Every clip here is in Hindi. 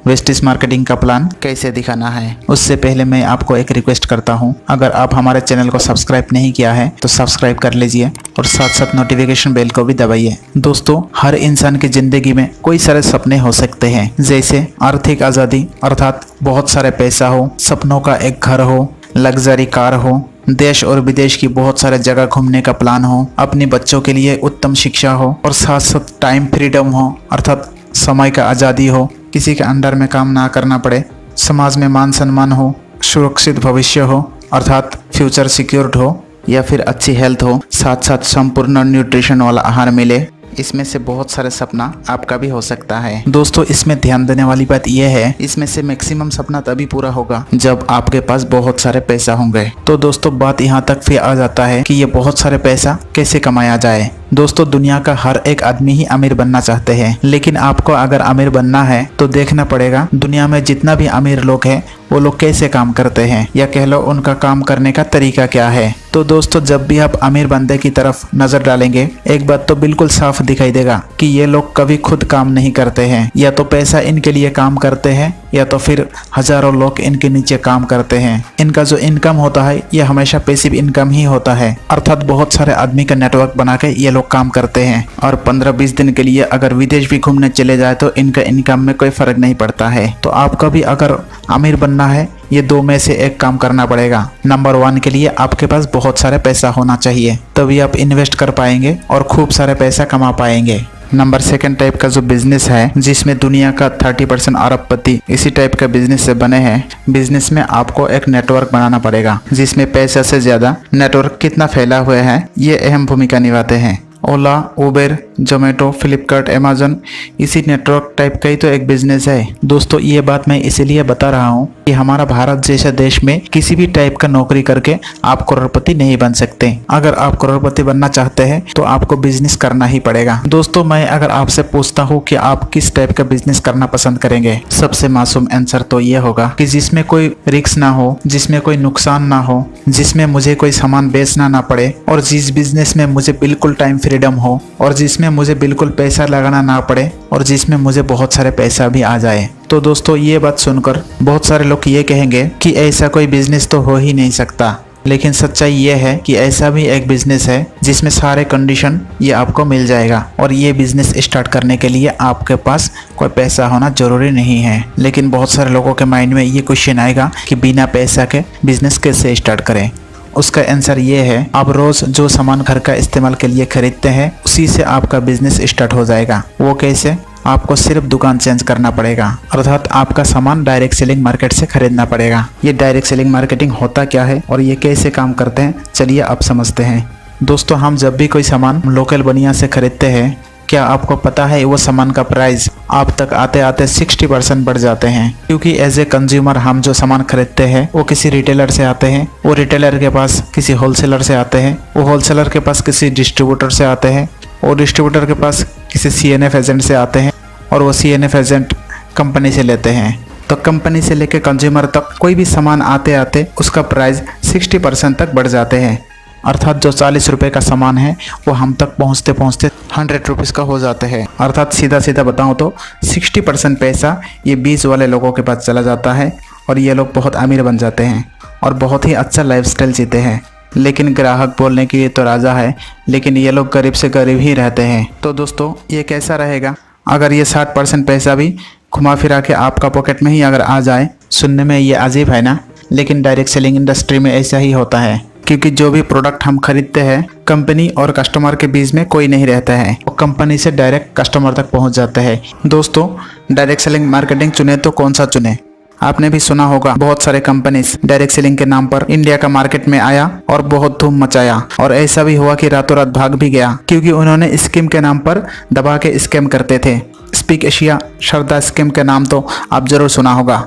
वेस्टिज मार्केटिंग का प्लान कैसे दिखाना है। उससे पहले मैं आपको एक रिक्वेस्ट करता हूं, अगर आप हमारे चैनल को सब्सक्राइब नहीं किया है तो सब्सक्राइब कर लीजिए और साथ साथ नोटिफिकेशन बेल को भी दबाइए। दोस्तों, हर इंसान की जिंदगी में कोई सारे सपने हो सकते हैं, जैसे आर्थिक आज़ादी अर्थात बहुत सारे पैसा हो, सपनों का एक घर हो, लग्जरी कार हो, देश और विदेश की बहुत सारे जगह घूमने का प्लान हो, अपने बच्चों के लिए उत्तम शिक्षा हो और साथ साथ टाइम फ्रीडम हो अर्थात समय का आज़ादी हो, किसी के अंडर में काम ना करना पड़े, समाज में मान सम्मान हो, सुरक्षित भविष्य हो अर्थात फ्यूचर सिक्योर्ड हो, या फिर अच्छी हेल्थ हो, साथ साथ संपूर्ण न्यूट्रिशन वाला आहार मिले। इसमें से बहुत सारे सपना आपका भी हो सकता है। दोस्तों, इसमें ध्यान देने वाली बात यह है, इसमें से मैक्सिमम सपना तभी पूरा होगा जब आपके पास बहुत सारे पैसा होंगे। तो दोस्तों, बात यहाँ तक फिर आ जाता है कि ये बहुत सारे पैसा कैसे कमाया जाए। दोस्तों, दुनिया का हर एक आदमी ही अमीर बनना चाहते हैं, लेकिन आपको अगर अमीर बनना है तो देखना पड़ेगा दुनिया में जितना भी अमीर लोग हैं वो लोग कैसे काम करते हैं, या कह लो उनका काम करने का तरीका क्या है। तो दोस्तों, जब भी आप अमीर बंदे की तरफ नजर डालेंगे, एक बात तो बिल्कुल साफ दिखाई देगा कि ये लोग कभी खुद काम नहीं करते हैं, या तो पैसा इनके लिए काम करते हैं या तो फिर हजारों लोग इनके नीचे काम करते हैं। इनका जो इनकम होता है ये हमेशा पैसिव इनकम ही होता है, अर्थात बहुत सारे आदमी का नेटवर्क बना के ये लोग काम करते हैं और 15-20 दिन के लिए अगर विदेश भी घूमने चले जाए तो इनका इनकम में कोई फर्क नहीं पड़ता है। तो आपका भी अगर अमीर बनना है, ये दो में से एक काम करना पड़ेगा। नंबर 1 के लिए आपके पास बहुत सारे पैसा होना चाहिए, तभी आप इन्वेस्ट कर पाएंगे और खूब सारे पैसा कमा पाएंगे। नंबर 2 टाइप का जो बिजनेस है, जिसमें दुनिया का 30% अरबपति इसी टाइप का बिजनेस से बने हैं। बिजनेस में आपको एक नेटवर्क बनाना पड़ेगा, जिसमें पैसा से ज्यादा नेटवर्क कितना फैला हुआ है ये अहम भूमिका निभाते हैं। ओला, उबेर, जोमेटो, फ्लिपकार्ट, अमेजन इसी नेटवर्क टाइप का ही तो एक बिजनेस है। दोस्तों, ये बात मैं इसीलिए बता रहा हूँ कि हमारा भारत जैसे देश में किसी भी टाइप का नौकरी करके आप करोड़पति नहीं बन सकते। अगर आप करोड़पति बनना चाहते हैं तो आपको बिजनेस करना ही पड़ेगा। दोस्तों, मैं अगर आपसे पूछता हूँ कि आप किस टाइप का बिजनेस करना पसंद करेंगे, सबसे मासूम आंसर तो ये होगा कि जिसमें कोई रिस्क ना हो, जिसमें कोई नुकसान ना हो, जिसमें मुझे कोई सामान बेचना ना पड़े और जिस बिजनेस में मुझे बिल्कुल टाइम फ्रीडम हो और जिसमें मुझे बिल्कुल पैसा लगाना ना पड़े और जिसमें मुझे बहुत सारे पैसा भी आ जाए। तो दोस्तों, ये बात सुनकर बहुत सारे लोग ये कहेंगे कि ऐसा कोई बिजनेस तो हो ही नहीं सकता, लेकिन सच्चाई ये है कि ऐसा भी एक बिजनेस है जिसमें सारे कंडीशन ये आपको मिल जाएगा। और ये बिजनेस स्टार्ट करने के लिए आपके पास कोई पैसा होना जरूरी नहीं है। लेकिन बहुत सारे लोगों के माइंड में ये क्वेश्चन आएगा कि बिना पैसा के बिजनेस कैसे स्टार्ट करें। उसका आंसर ये है, आप रोज जो सामान घर का इस्तेमाल के लिए खरीदते हैं उसी से आपका बिजनेस स्टार्ट हो जाएगा। वो कैसे? आपको सिर्फ दुकान चेंज करना पड़ेगा, अर्थात आपका सामान डायरेक्ट सेलिंग मार्केट से खरीदना पड़ेगा। ये डायरेक्ट सेलिंग मार्केटिंग होता क्या है और ये कैसे काम करते हैं, चलिए आप समझते हैं। दोस्तों, हम जब भी कोई सामान लोकल बनिया से खरीदते हैं, क्या आपको पता है वो सामान का प्राइस आप तक आते आते 60% बढ़ जाते हैं, क्योंकि एज ए कंज्यूमर हम जो सामान खरीदते हैं वो किसी रिटेलर से आते हैं, वो रिटेलर के पास किसी होलसेलर से आते हैं, वो होलसेलर के पास किसी डिस्ट्रीब्यूटर से आते हैं, और डिस्ट्रीब्यूटर के पास किसी CNF एजेंट से आते हैं, और वो CNF एजेंट कंपनी से लेते हैं। तो कंपनी से लेकर कंज्यूमर तक कोई भी सामान आते आते उसका प्राइस 60% तक बढ़ जाते हैं, अर्थात जो 40 रुपये का सामान है वो हम तक पहुँचते पहुँचते 100 रुपीज़ का हो जाता है। अर्थात सीधा सीधा बताऊँ तो 60% पैसा ये 20 वाले लोगों के पास चला जाता है और ये लोग बहुत अमीर बन जाते हैं और बहुत ही अच्छा लाइफस्टाइल जीते हैं। लेकिन ग्राहक बोलने के लिए तो राजा है, लेकिन ये लोग गरीब से गरीब ही रहते हैं। तो दोस्तों, ये कैसा रहेगा अगर ये 60% पैसा भी घुमा फिरा के आपका पॉकेट में ही अगर आ जाए। सुनने में ये अजीब है ना, लेकिन डायरेक्ट सेलिंग इंडस्ट्री में ऐसा ही होता है, क्योंकि जो भी प्रोडक्ट हम खरीदते हैं कंपनी और कस्टमर के बीच में कोई नहीं रहता है, वो कंपनी से डायरेक्ट कस्टमर तक पहुंच जाता है। दोस्तों, डायरेक्ट सेलिंग मार्केटिंग चुने तो कौन सा चुने? आपने भी सुना होगा बहुत सारे कंपनीज डायरेक्ट सेलिंग के नाम पर इंडिया का मार्केट में आया और बहुत धूम मचाया, और ऐसा भी हुआ कि रातों रात भाग भी गया, क्योंकि उन्होंने स्कीम के नाम पर दबा के स्कैम करते थे। स्पीक एशिया, शारदा स्कीम के नाम तो आप जरूर सुना होगा।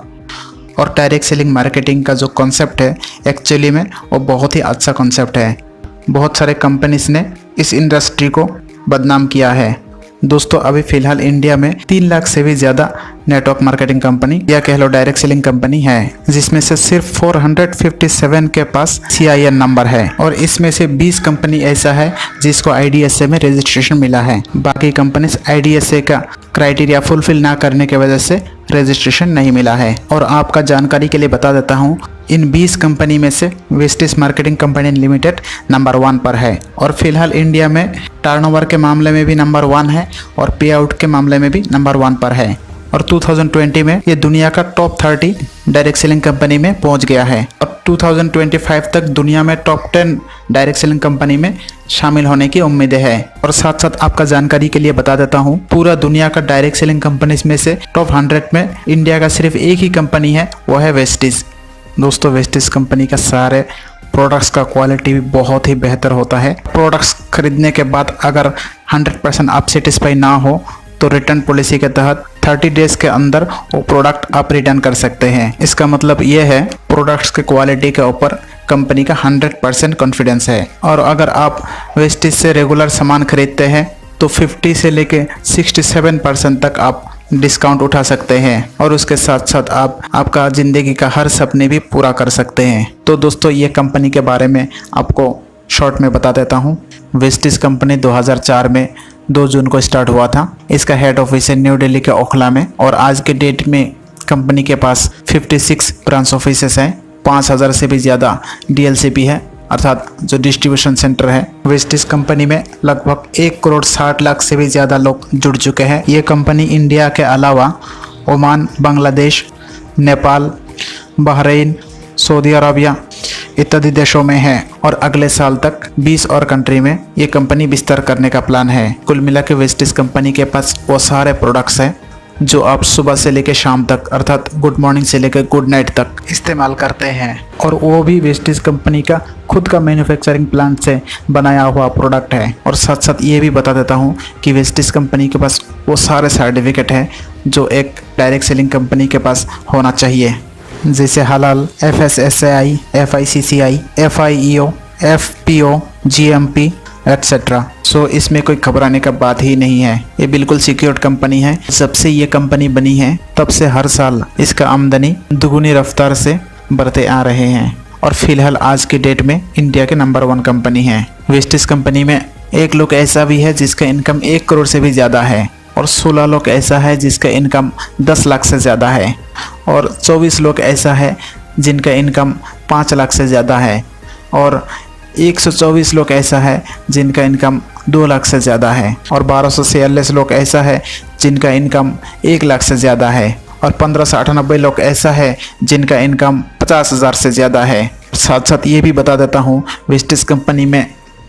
और डायरेक्ट सेलिंग मार्केटिंग का जो कॉन्सेप्ट है एक्चुअली में वो बहुत ही अच्छा कॉन्सेप्ट है। बहुत सारे कंपनीज ने इस इंडस्ट्री को बदनाम किया है दोस्तों अभी फिलहाल इंडिया में 3 लाख से भी ज्यादा नेटवर्क मार्केटिंग कंपनी या कह लो डायरेक्ट सेलिंग कंपनी है, जिसमें से सिर्फ 457 के पास CIN नंबर है और इसमें से 20 कंपनी ऐसा है जिसको IDSA में रजिस्ट्रेशन मिला है। बाकी कंपनीज IDSA का क्राइटेरिया फुलफिल ना करने की वजह से रजिस्ट्रेशन नहीं मिला है। और आपका जानकारी के लिए बता देता हूँ, इन 20 कंपनी में से Vestige marketing company limited number 1 पर है और फिलहाल इंडिया में टर्नओवर के मामले में भी नंबर 1 है और पे आउट के मामले में भी नंबर 1 पर है। और 2020 में ये दुनिया का टॉप 30 डायरेक्ट सेलिंग कंपनी में पहुंच गया है और 2025 तक दुनिया में टॉप 10 डायरेक्ट सेलिंग कंपनी में शामिल होने की उम्मीदें है। और साथ साथ आपका जानकारी के लिए बता देता हूँ, पूरा दुनिया का डायरेक्ट सेलिंग कंपनीज में से टॉप 100 में इंडिया का सिर्फ एक ही कंपनी है, वो है वेस्टिज। दोस्तों वेस्टिज कंपनी का सारे प्रोडक्ट्स का क्वालिटी भी बहुत ही बेहतर होता है। प्रोडक्ट्स खरीदने के बाद अगर 100% आप सेटिस्फाई ना हो तो रिटर्न पॉलिसी के तहत 30 डेज के अंदर वो प्रोडक्ट आप रिटर्न कर सकते हैं। इसका मतलब ये है प्रोडक्ट्स के क्वालिटी के ऊपर कंपनी का 100% कॉन्फिडेंस है। और अगर आप वेस्टिज से रेगुलर सामान खरीदते हैं तो 50 से लेके 67% तक आप डिस्काउंट उठा सकते हैं और उसके साथ साथ आप आपका ज़िंदगी का हर सपने भी पूरा कर सकते हैं। तो दोस्तों ये कंपनी के बारे में आपको शॉर्ट में बता देता हूँ। वेस्टिज कंपनी 2004 में 2 जून को स्टार्ट हुआ था। इसका हेड ऑफिस है न्यू दिल्ली के ओखला में और आज के डेट में कंपनी के पास 56 ब्रांच ऑफिसेस हैं, 5000 से भी ज़्यादा DLCP है अर्थात जो डिस्ट्रीब्यूशन सेंटर है। वेस्टिज कंपनी में लगभग 1,60,00,000 से भी ज़्यादा लोग जुड़ चुके हैं। ये कंपनी इंडिया के अलावा Oman, Bangladesh, Nepal, Bahrain, Saudi Arabia इत्यादि देशों में है और अगले साल तक 20 और कंट्री में ये कंपनी विस्तार करने का प्लान है। कुल मिला के वेस्टिज कंपनी के पास वो सारे प्रोडक्ट्स हैं जो आप सुबह से लेकर शाम तक अर्थात गुड मॉर्निंग से लेकर गुड नाइट तक इस्तेमाल करते हैं और वो भी वेस्टिज कंपनी का खुद का मैन्युफैक्चरिंग प्लांट से बनाया हुआ प्रोडक्ट है। और साथ साथ ये भी बता देता हूँ कि वेस्टिज कंपनी के पास वो सारे सर्टिफिकेट हैं जो एक डायरेक्ट सेलिंग कंपनी के पास होना चाहिए, जैसे हलाल, FSSAI, FICCI, FIEO, FPO, GMP etcetera. So इसमें कोई घबराने का बात ही नहीं है, ये बिल्कुल सिक्योर्ड कंपनी है। जब से ये कंपनी बनी है तब से हर साल इसका आमदनी दुगुनी रफ्तार से बढ़ते आ रहे हैं और फिलहाल आज की डेट में इंडिया के नंबर 1 कंपनी है। वेस्टिज कंपनी में एक लोग ऐसा भी है जिसका इनकम 1 करोड़ से भी ज़्यादा है और 16 लोग ऐसा है जिसका इनकम 10 लाख से ज़्यादा है और 24 लोग ऐसा है जिनका इनकम 5 लाख से ज़्यादा है और 124 लोग ऐसा है जिनका इनकम 2 लाख से ज़्यादा है और 1246 लोग ऐसा है जिनका इनकम 1 लाख से ज़्यादा है और 1598 लोग ऐसा है जिनका इनकम 50,000 से ज़्यादा है। साथ साथ ये भी बता देता हूँ, वेस्टिज कंपनी में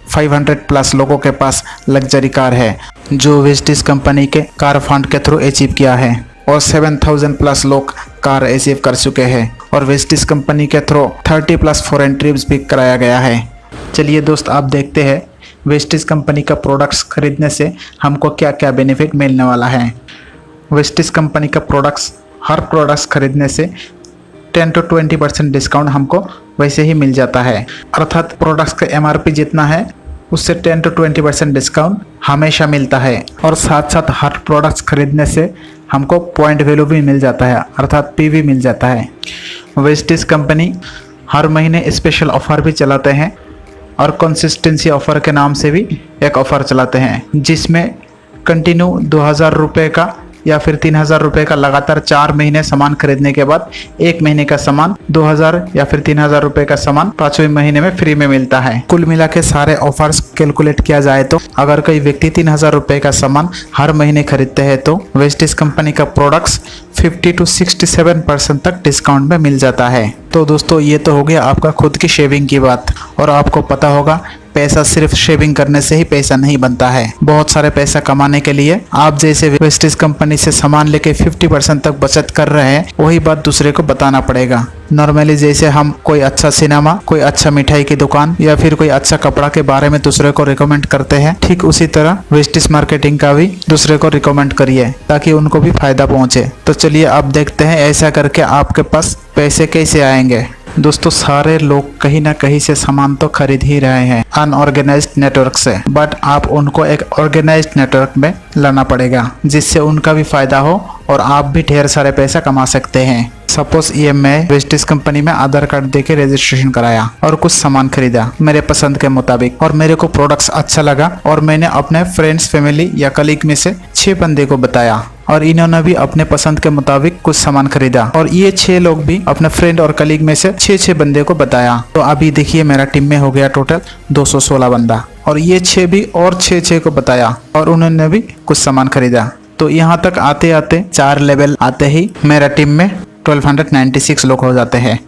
500 प्लस लोगों के पास लग्जरी कार है जो वेस्टिज कंपनी के कार फंड के थ्रू अचीव किया है और 7000 प्लस लोग कार अचीव कर चुके हैं और वेस्टिज कंपनी के थ्रू 30 प्लस फॉरेन ट्रिप्स भी कराया गया है। चलिए दोस्त, आप देखते हैं वेस्टिज कंपनी का प्रोडक्ट्स खरीदने से हमको क्या क्या बेनिफिट मिलने वाला है। वेस्टिज कंपनी का प्रोडक्ट्स हर प्रोडक्ट्स खरीदने से 10 to 20% डिस्काउंट हमको वैसे ही मिल जाता है, अर्थात प्रोडक्ट्स का MRP जितना है उससे 10 to 20% डिस्काउंट हमेशा मिलता है। और साथ साथ हर प्रोडक्ट्स खरीदने से हमको पॉइंट वैल्यू भी मिल जाता है अर्थात PV मिल जाता है। वेस्टिज कंपनी हर महीने स्पेशल ऑफर भी चलाते हैं और कंसिस्टेंसी ऑफर के नाम से भी एक ऑफ़र चलाते हैं जिसमें कंटिन्यू 2000 रुपये का या फिर 3000 रुपये का लगातार 4 महीने सामान खरीदने के बाद 1 महीने का सामान 2000 या फिर 3000 रुपये का सामान 5वें महीने में फ्री में मिलता है। कुल मिला के सारे ऑफर्स कैलकुलेट किया जाए तो अगर कोई व्यक्ति 3000 रुपये का सामान हर महीने खरीदते हैं तो वेस्टिज कंपनी का प्रोडक्ट्स 50 to 67% तक डिस्काउंट में मिल जाता है। तो दोस्तों ये तो हो गया आपका खुद की शेविंग की बात और आपको पता होगा पैसा सिर्फ शेविंग करने से ही पैसा नहीं बनता है। बहुत सारे पैसा कमाने के लिए आप जैसे वेस्टिज कंपनी से सामान लेके 50% तक बचत कर रहे हैं वही बात दूसरे को बताना पड़ेगा। नॉर्मली जैसे हम कोई अच्छा सिनेमा, कोई अच्छा मिठाई की दुकान या फिर कोई अच्छा कपड़ा के बारे में दूसरे को रिकमेंड करते हैं, ठीक उसी तरह वेस्टिज मार्केटिंग का भी दूसरे को रिकमेंड करिए ताकि उनको भी फायदा पहुंचे। तो चलिए आप देखते हैं ऐसा करके आपके पास पैसे कैसे आएंगे। दोस्तों सारे लोग कहीं ना कहीं से सामान तो खरीद ही रहे हैं अनऑर्गेनाइज्ड नेटवर्क से, बट आप उनको एक ऑर्गेनाइज्ड नेटवर्क में लाना पड़ेगा जिससे उनका भी फायदा हो और आप भी ढेर सारे पैसा कमा सकते हैं। सपोज ये मैं वेस्टिज कंपनी में आधार कार्ड देके रजिस्ट्रेशन कराया और कुछ सामान खरीदा मेरे पसंद के मुताबिक और मेरे को प्रोडक्ट्स अच्छा लगा और मैंने अपने फ्रेंड्स, फैमिली या कलीग में से 6 बंदे को बताया और इन्होंने भी अपने पसंद के मुताबिक कुछ सामान खरीदा और ये 6 लोग भी अपने फ्रेंड और कलीग में से 6 बंदे को बताया। तो अभी देखिए मेरा टीम में हो गया टोटल 216 बंदा और ये 6 भी और 6 को बताया और उन्होंने भी कुछ सामान खरीदा। तो यहाँ तक आते आते 4 लेवल आते ही मेरा टीम में 1296 लोग हो जाते हैं।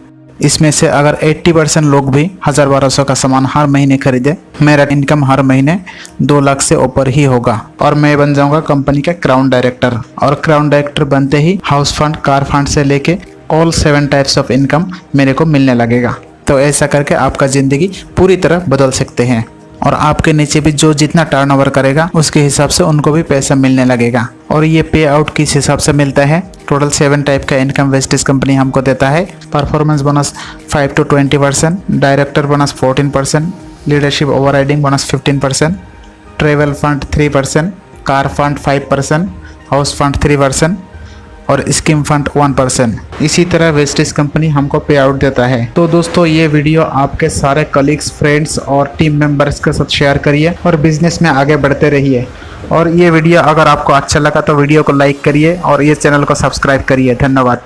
इसमें से अगर 80% लोग भी 1000-1200 का सामान हर महीने खरीदे, मेरा इनकम हर महीने 2 लाख से ऊपर ही होगा और मैं बन जाऊंगा कंपनी का क्राउन डायरेक्टर। और क्राउन डायरेक्टर बनते ही हाउस फंड, कार फंड से लेके ऑल 7 टाइप्स ऑफ इनकम मेरे को मिलने लगेगा। तो ऐसा करके आपका ज़िंदगी पूरी तरह बदल सकते हैं और आपके नीचे भी जो जितना टर्नओवर करेगा उसके हिसाब से उनको भी पैसा मिलने लगेगा। और ये पे आउट किस हिसाब से मिलता है? टोटल 7 टाइप का इनकम वेस्टिज कंपनी हमको देता है। Performance bonus 5 to 20%, director bonus 14%, leadership overriding bonus 15%, travel fund 3%, car fund 5%, house fund 3% और स्कीम फंड 1%। इसी तरह वेस्टिज कंपनी हमको पे आउट देता है। तो दोस्तों ये वीडियो आपके सारे कलीग्स, फ्रेंड्स और टीम मेंबर्स के साथ शेयर करिए और बिजनेस में आगे बढ़ते रहिए। और ये वीडियो अगर आपको अच्छा लगा तो वीडियो को लाइक करिए और ये चैनल को सब्सक्राइब करिए। धन्यवाद।